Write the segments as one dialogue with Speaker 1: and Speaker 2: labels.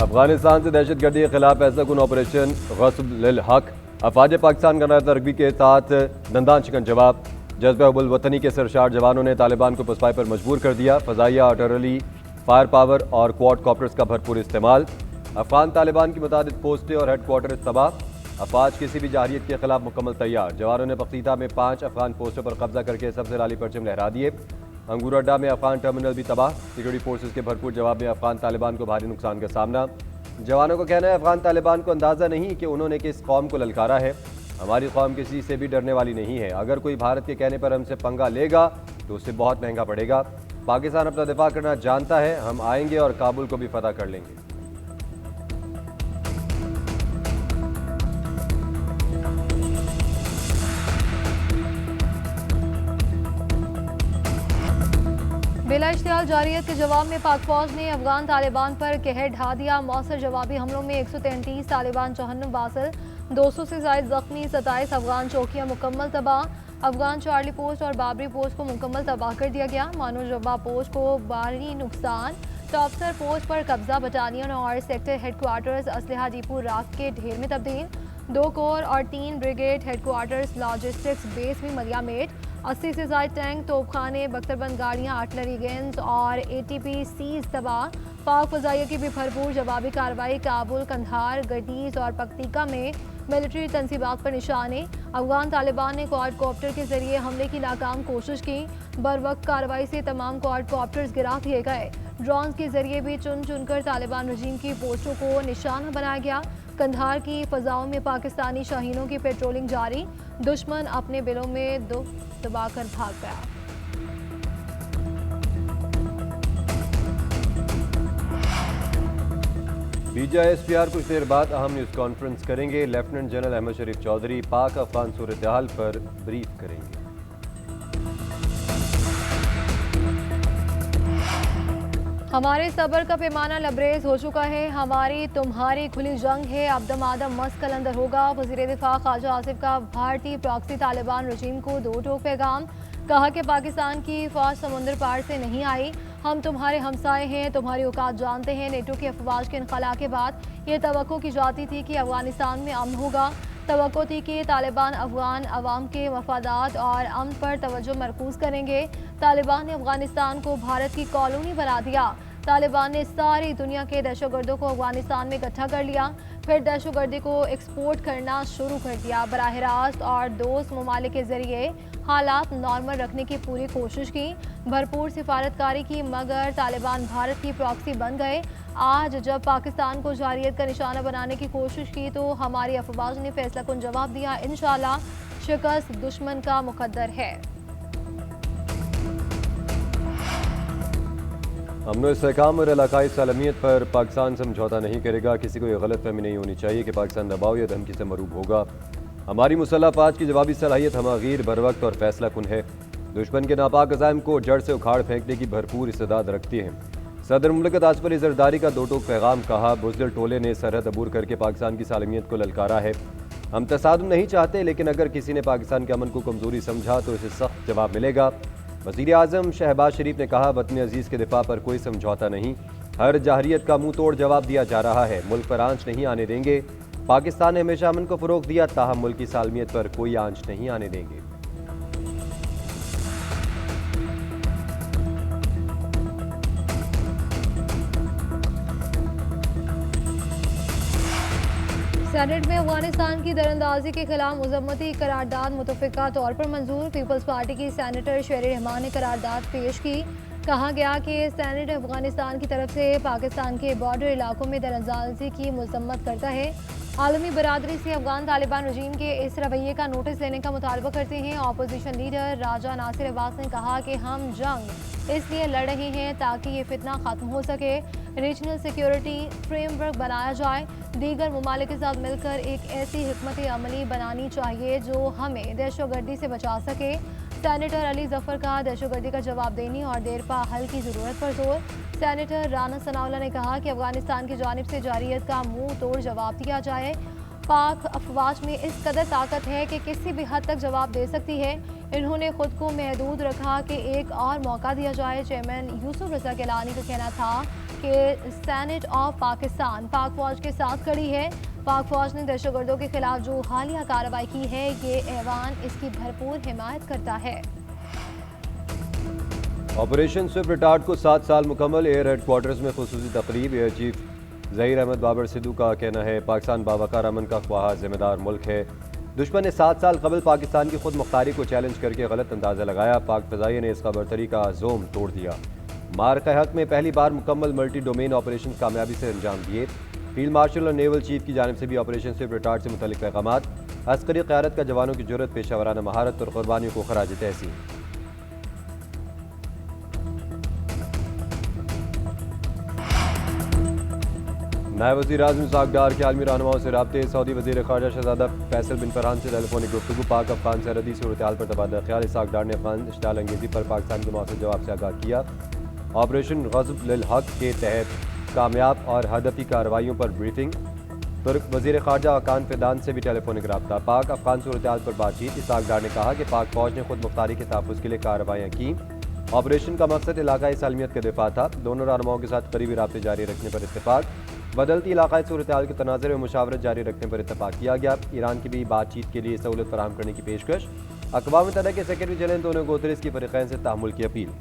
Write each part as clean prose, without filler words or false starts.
Speaker 1: अफगानिस्तान से दहशतगर्दी के खिलाफ ऐसा कौन ऑपरेशन गस्ब लिल हक, अफवाज पाकिस्तान का तरक्की के साथ दंदान शिकन जवाब। जज्बे हुब्बुल वतनी के सरशार जवानों ने तालिबान को पुसपाई पर मजबूर कर दिया। फजाइया, आर्टिलरी, फायर पावर और क्वाड कॉप्टर्स का भरपूर इस्तेमाल। अफगान तालिबान की मुतादिद पोस्टें और हेडक्वार्टर तबाह। अफवाज किसी भी जाहिरियत के खिलाफ मुकम्मल तैयार। जवानों ने पख्तीता में 5 अफगान पोस्टों पर कब्जा करके सबसे लाली परचम लहरा दिए। अंगूर अड्डा में अफगान टर्मिनल भी तबाह। सिक्योरिटी फोर्सेज के भरपूर जवाब में अफगान तालिबान को भारी नुकसान का सामना। जवानों का कहना है अफगान तालिबान को अंदाज़ा नहीं कि उन्होंने किस कौम को ललकारा है। हमारी कौम किसी से भी डरने वाली नहीं है। अगर कोई भारत के कहने पर हमसे पंगा लेगा तो उससे बहुत महंगा पड़ेगा। पाकिस्तान अपना दिफा करना जानता है। हम आएंगे और काबुल को भी फतह कर लेंगे।
Speaker 2: बिला इश्तियाल जारियत के जवाब में पाक फौज ने अफगान तालिबान पर कहर ढा दिया। मौसर जवाबी हमलों में 133 तालिबान जहन्नुम बासिल, 200 से ज्यादा जख्मी, 27 अफगान चौकियां मुकम्मल तबाह। अफगान चार्ली पोस्ट और बाबरी पोस्ट को मुकम्मल तबाह कर दिया गया। मानो जवा पोस्ट को भारी नुकसान। टॉपसर पोस्ट पर कब्जा, बटालियन और सेक्टर हेडक्वार्टर्स असलहा डिपो राख के ढेर में तब्दील। 2 कोर और 3 ब्रिगेड हेडक्वार्टर्स लॉजिस्टिक्स बेस भी मलिया मेट। 80 से ज्यादा टैंक, तोपखाने, बख्तरबंद गाड़ियाँ, आर्टिलरी गेंस और ATP सीज तबाह। पाक फजाइया की भी भरपूर जवाबी कार्रवाई। काबुल, कंधार, गडीज और पख्तीका में मिलिट्री तनसीबात पर निशाने। अफगान तालिबान ने क्वाडकॉप्टर के जरिए हमले की नाकाम कोशिश की। बर वक्त कार्रवाई से तमाम क्वाडकॉप्टर्स गिरा दिए गए। ड्रोन के जरिए भी चुन चुनकर तालिबान रजीम की पोस्टों को निशाना बनाया गया। कंधार की फजाओं में पाकिस्तानी शाहीनों की पेट्रोलिंग जारी। दुश्मन अपने बिलों में दुख दबाकर भाग गया।
Speaker 1: BJSPR कुछ देर बाद अहम न्यूज़ कॉन्फ्रेंस करेंगे। लेफ्टिनेंट जनरल अहमद शरीफ चौधरी पाक अफगान सूरत हाल पर ब्रीफ करेंगे।
Speaker 2: हमारे सब्र का पैमाना लबरेज हो चुका है। हमारी तुम्हारी खुली जंग है। अब दमादम मस्त कलंदर होगा। वज़ीर दिफा ख्वाजा आसिफ का भारतीय प्रॉक्सी तालिबान रजीम को 2 टोक पैगाम। कहा कि पाकिस्तान की फौज समुद्र पार से नहीं आई। हम तुम्हारे हमसाए हैं, तुम्हारी औकात जानते हैं। नेटो की अफवाज के इनखला के बाद ये तवक्को की जाती थी कि अफगानिस्तान में अमन होगा। तवक्को थी कि तालिबान अफगान अवाम के मफादात और अमन पर तवज्जो मरकूज करेंगे। तालिबान ने अफगानिस्तान को भारत की कॉलोनी बना दिया। तालिबान ने सारी दुनिया के दहशतगर्दों को अफगानिस्तान में इकट्ठा कर लिया। फिर दहशतगर्दी को एक्सपोर्ट करना शुरू कर दिया। बराह रास्त और दोस्त ममालिक के जरिए हालात नॉर्मल रखने की पूरी कोशिश की। भरपूर सिफारतकारी की, मगर तालिबान भारत की प्रॉक्सी बन गए। आज जब पाकिस्तान को जारियत का निशाना बनाने की कोशिश की तो हमारी अफवाज ने फैसला कुन जवाब दिया। इंशाल्लाह शिकस्त दुश्मन का मुकद्दर है।
Speaker 1: अमन इस्तेहकाम और इलाकाई सालमियत पर पाकिस्तान समझौता नहीं करेगा। किसी को यह गलत फहमी नहीं होनी चाहिए कि पाकिस्तान दबाव या धमकी से मरूब होगा। हमारी मुसल्लह अफवाज की जवाबी सलाहियत हमागीर, बरवक्त और फैसला कुन है। दुश्मन के नापाक अज़ाइम को जड़ से उखाड़ फेंकने की भरपूर इस्तेदाद रखती है। सदर मुमलिकत आसिफ अली जरदारी का 2 टोक पैगाम। कहा बुज़दिल टोले ने सरहद अबूर करके पाकिस्तान की सालमियत को ललकारा है। हम तसादुम नहीं चाहते, लेकिन अगर किसी ने पाकिस्तान के अमन को कमज़ोरी समझा तो इसे सख्त जवाब मिलेगा। वज़ीर आज़म शहबाज शरीफ ने कहा वतन अजीज़ के दिफा पर कोई समझौता नहीं। हर जाहरियत का मुंह तोड़ जवाब दिया जा रहा है। मुल्क पर आंच नहीं आने देंगे। पाकिस्तान ने हमेशा अमन को फ़रोग़ दिया, ताहम मुल्क की सालमियत पर कोई आंच नहीं आने देंगे।
Speaker 2: सेनेट में अफगानिस्तान की दरअंदाजी के खिलाफ मुज़म्मती करारदाद मुतफ़िका तौर पर मंजूर। पीपल्स पार्टी की सेनेटर शेर रहमान ने करारदाद पेश की। कहा गया कि सेनेट अफगानिस्तान की तरफ से पाकिस्तान के बॉर्डर इलाकों में दरअंदाजी की मजम्मत करता है। आलमी बरादरी से अफगान तालिबान रजीम के इस रवैये का नोटिस लेने का मुतालबा करते हैं। अपोजिशन लीडर राजा नासिर अब्बास ने कहा कि हम जंग इसलिए लड़ रहे हैं ताकि ये फितना ख़त्म हो सके। रीजनल सिक्योरिटी फ्रेमवर्क बनाया जाए। दीगर ममालिक के साथ मिलकर एक ऐसी हिकमत अमली बनानी चाहिए जो हमें दहशतगर्दी से बचा सके। सेनेटर अली जफर का दहशतगर्दी का जवाब देने और देरपा हल की ज़रूरत पर जोर। सेनेटर राना सनाउल्लाह ने कहा कि अफगानिस्तान की जानिब से जारियत का मुंह तोड़ जवाब दिया जाए। पाक अफवाज में इस कदर ताकत है कि किसी भी हद तक जवाब दे सकती है। इन्होंने खुद को महदूद रखा कि एक और मौका दिया जाए। चेयरमैन यूसुफ रजा गिलानी का कहना था कि सेनेट ऑफ पाकिस्तान पाक फौज के साथ खड़ी है। पाक फौज ने दहशतगर्दों के खिलाफ जो हालिया कार्रवाई की है, ये ऐवान इसकी भरपूर हिमायत करता है।
Speaker 1: ऑपरेशन स्विफ्ट रिटार्ड को 7 साल मुकम्मल। एयर हेडक्वार्टर्स में खुसूसी तकरीब। एयर चीफ ज़हीर अहमद बाबर सिद्धू का कहना है पाकिस्तान बावकार अमन का ख्वाह जिम्मेदार मुल्क है। दुश्मन ने 7 साल कबल पाकिस्तान की खुद मुख्तारी को चैलेंज करके गलत अंदाज़ा लगाया। पाक फ़ज़ाइया ने इसका बरतरी का जोम तोड़ दिया। मार्का हक में पहली बार मुकम्मल मल्टी डोमेन ऑपरेशन कामयाबी से अंजाम दिए। फील्ड मार्शल और नेवल चीफ की जानिब से भी ऑपरेशन स्विफ्ट रिटार्ड से मुतल्लिक पैगामात। अस्करी क़यादत का जवानों की जुर्रत, पेशा वराना महारत और कुर्बानियों को खराज तहसीन। नायब वज़ीर आज़म इसहाक़ डार के आलमी रहनुमाओं से राब्ते। सऊदी वज़ीर ख़ारजा शहज़ादा फैसल बिन फरहान से टेलीफोनिक गुफ्तगू। पाक अफ़गान सरहदी सूरत हाल पर तबादला ख्याल। इसहाक़ डार ने अफ़गान इश्तिआल अंगेज़ी पर पाकिस्तान के मौसूल जवाब से आगाह किया। ऑपरेशन ग़ज़ब लिल हक़ के तहत कामयाब और हदफी कार्रवाइयों पर ब्रीफिंग। तुर्क वज़ीर ख़ारजा अकान फ़िदान से भी टेलीफोनिक रब्ता। पाक अफ़गान सूरत हाल पर बातचीत। इसहाक़ डार ने कहा कि पाक फ़ौज ने खुद मुख्तारी के तहफ़्फ़ुज़ के लिए कार्रवाइयाँ की। ऑपरेशन का मकसद इलाकाई सालमियत का दिफा था। दोनों रहनुमाओं के साथ करीबी राब्ते जारी रखने पर इत्तेफाक। बदलती इलाकाई सूरत हाल के तनाज़ुर में मुशावरत जारी रखने पर इत्तेफाक किया गया। ईरान की भी बातचीत के लिए सहूलत फराहम करने की पेशकश। अक़वाम मुत्तहिदा के सेक्रेटरी जनरल अंतोनियो गुतेरेस की फ़रीक़ैन से तहम्मुल की अपील।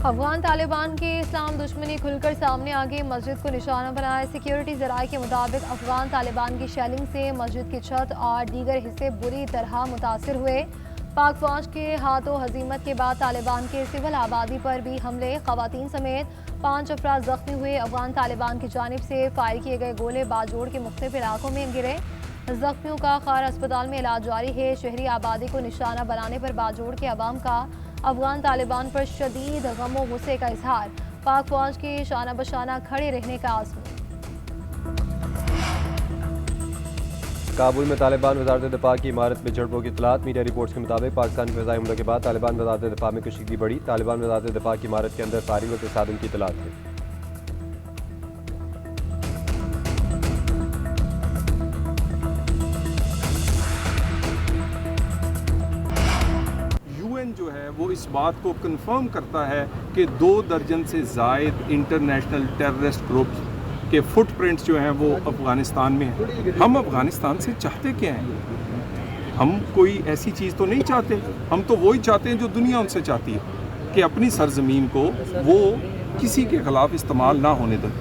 Speaker 2: अफगान तालिबान के इस्लाम दुश्मनी खुलकर सामने आ गई। मस्जिद को निशाना बनाया। सिक्योरिटी ज़राए के मुताबिक अफगान तालिबान की शेलिंग से मस्जिद की छत और दीगर हिस्से बुरी तरह मुतासर हुए। पाक फौज के हाथों हजीमत के बाद तालिबान के सिविल आबादी पर भी हमले। खवातीन समेत 5 अफराद जख्मी हुए। अफगान तालिबान की जानिब से फायर किए गए गोले बाजोड़ के मुख्तलिफ इलाकों में गिरे। जख्मियों का खार अस्पताल में इलाज जारी है। शहरी आबादी को निशाना बनाने पर बाजोड़ के अवाम का अफगान तालिबान पर शदीद गम व गुस्से का इजहार। पाक फौज के शाना बशाना खड़े रहने का आज़म।
Speaker 1: काबुल में तालिबान वज़ारत दिफा की इमारत में झड़पों की इतलात। मीडिया रिपोर्ट्स के मुताबिक पाकिस्तान की फ़िज़ाई हमले के बाद तालिबान वज़ारत दिफा में कशीदगी बढ़ी। तालिबान वज़ारत दिफा की इमारत के अंदर फायरिंग और तसादुम की इतलात है।
Speaker 3: जो है वो इस बात को कंफर्म करता है कि 2 दर्जन से ज़ायद इंटरनेशनल टेररिस्ट ग्रुप्स के फुटप्रिंट्स जो हैं वो अफ़गानिस्तान में हैं। हम अफ़गानिस्तान से चाहते क्या हैं? हम कोई ऐसी चीज़ तो नहीं चाहते। हम तो वही चाहते हैं जो दुनिया उनसे चाहती है कि अपनी सरजमीन को वो किसी के ख़िलाफ़ इस्तेमाल ना होने दें।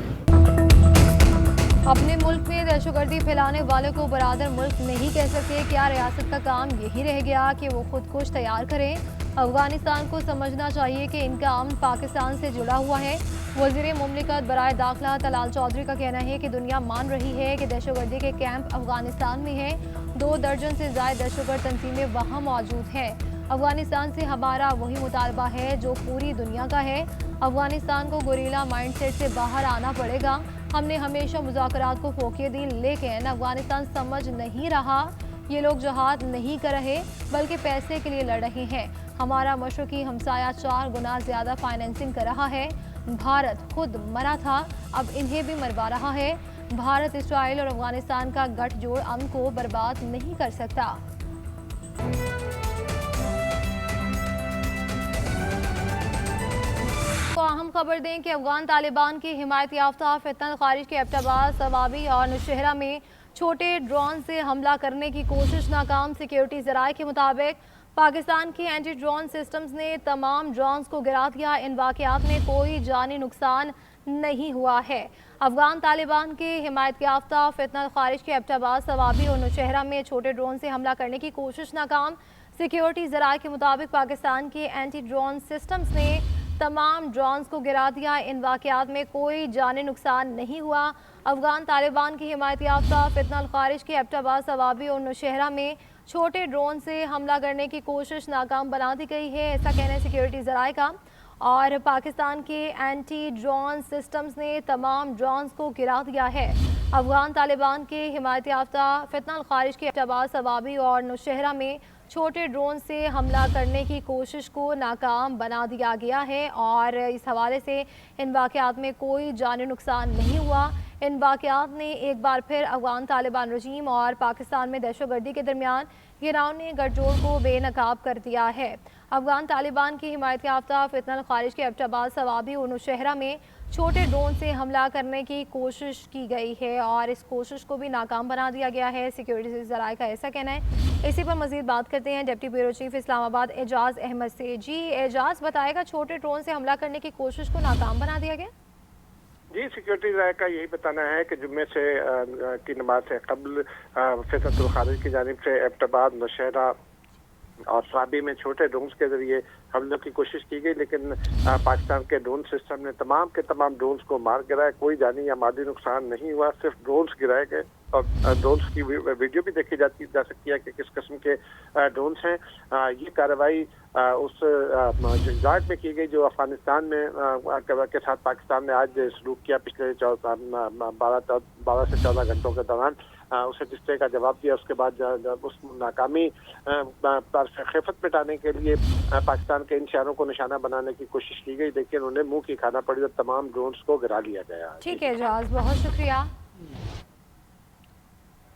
Speaker 2: अपने मुल्क में दहशतगर्दी फैलाने वाले को बरादर मुल्क नहीं कह सकते। क्या रियासत का काम यही रह गया कि वो खुद कुछ तैयार करें? अफगानिस्तान को समझना चाहिए कि इनका अमन पाकिस्तान से जुड़ा हुआ है। वज़ीर मुमलिकत बराए दाखिला तलाल चौधरी का कहना है कि दुनिया मान रही है कि दहशतगर्दी के कैंप अफगानिस्तान में हैं। 2 दर्जन से ज़ायद दहशतगर्द तंजीमें वहाँ मौजूद हैं। अफगानिस्तान से हमारा वही मुतालबा है जो पूरी दुनिया का है। अफगानिस्तान को गोरिल्ला माइंडसेट से बाहर आना पड़ेगा। हमने हमेशा मुज़ाकरात को फोकियत दी, लेकिन अफगानिस्तान समझ नहीं रहा। ये लोग जहाद नहीं कर रहे बल्कि पैसे के लिए लड़ रहे हैं। हमारा मशरकी हमसाया 4 गुना ज़्यादा फाइनेंसिंग कर रहा है। भारत खुद मरा था, अब इन्हें भी मरवा रहा है। भारत, इसराइल और अफगानिस्तान का गठजोड़ अमन को बर्बाद नहीं कर सकता। अहम खबर दें कि अफगान तालिबान की हिमायत याफ्ता फितनत खारिज के एबटाबाद, सवाबी और नौशहरा में छोटे ड्रोन से हमला करने की कोशिश नाकाम। सिक्योरिटी ज़राए के मुताबिक पाकिस्तान की एंटी ड्रोन सिस्टम्स ने तमाम ड्रोन्स को गिरा दिया। इन वाक़यात में कोई जानी नुकसान नहीं हुआ है। अफगान तालिबान के हिमायत याफ्ता फितनत खारिज के एबटाबाद, सवाबी और नौशहरा में छोटे ड्रोन से हमला करने की कोशिश नाकाम। सिक्योरिटी ज़राए के मुताबिक पाकिस्तान के एंटी ड्रोन सिस्टम्स ने तमाम ड्रोन्स को गिरा दिया। इन वाक़यात में कोई जानी नुकसान नहीं हुआ। अफगान तालिबान की हिमायत याफ्ता फितनत खारिज के एबटाबाद, सवाबी और नौशहरा में छोटे ड्रोन से हमला करने की कोशिश नाकाम बना दी गई है, ऐसा कहना है सिक्योरिटी ज़राए का। और पाकिस्तान के एंटी ड्रोन सिस्टम्स ने तमाम ड्रोन्स को गिरा दिया है। अफगान तालिबान के हिमायत याफ्ता फितनत खारिज के एबटाबाद, सवाबी और नौशहरा में छोटे ड्रोन से हमला करने की कोशिश को नाकाम बना दिया गया है और इस हवाले से इन वाक़यात में कोई जानी नुकसान नहीं हुआ। इन वाक़यात ने एक बार फिर अफगान तालिबान रजीम और पाकिस्तान में दहशतगर्दी के दरमियान गिरावने गठजोड़ को बेनकाब कर दिया है। अफगान तालिबान की हिमायत याफ्ता फितनल खारिज के एबटाबाद सवाबी और नौशहरा में छोटे ड्रोन से हमला करने की कोशिश की गई है और इस कोशिश को भी नाकाम बना दिया गया है, सिक्योरिटी ज़राए का ऐसा कहना है। इसी पर मज़ीद बात करते हैं डिप्टी ब्यूरो चीफ इस्लामाबाद एजाज़ अहमद से। जी एजाज़, बताएगा छोटे ड्रोन से हमला करने की कोशिश को नाकाम बना दिया गया?
Speaker 4: जी, सिक्योरिटी राय का यही बताना है कि जुम्मे से की नमाज से कबल फितनल खारिज की जानिब से एबटाबाद, नौशहरा और स्वाबी में छोटे ड्रोन्स के जरिए हमलों की कोशिश की गई, लेकिन पाकिस्तान के ड्रोन सिस्टम ने तमाम के तमाम ड्रोन्स को मार गिराया। कोई जानी या मादी नुकसान नहीं हुआ, सिर्फ ड्रोन्स गिराए गए और ड्रोन्स की वीडियो भी देखी जा सकती है कि किस किस्म के ड्रोन्स हैं। ये कार्रवाई उस गुजरात में की गई जो अफगानिस्तान में के साथ पाकिस्तान ने आज सलूक किया पिछले 12 से 14 घंटों के दौरान। उसे जिस तरह का जवाब दिया, उसके बाद उस नाकामी पर खिफत मिटाने के लिए पाकिस्तान के इन शहरों को निशाना बनाने की कोशिश की गई, लेकिन उन्हें मुंह की खाना पड़ी और तमाम ड्रोन्स को गिरा लिया गया।
Speaker 2: ठीक है एजाज़, बहुत शुक्रिया।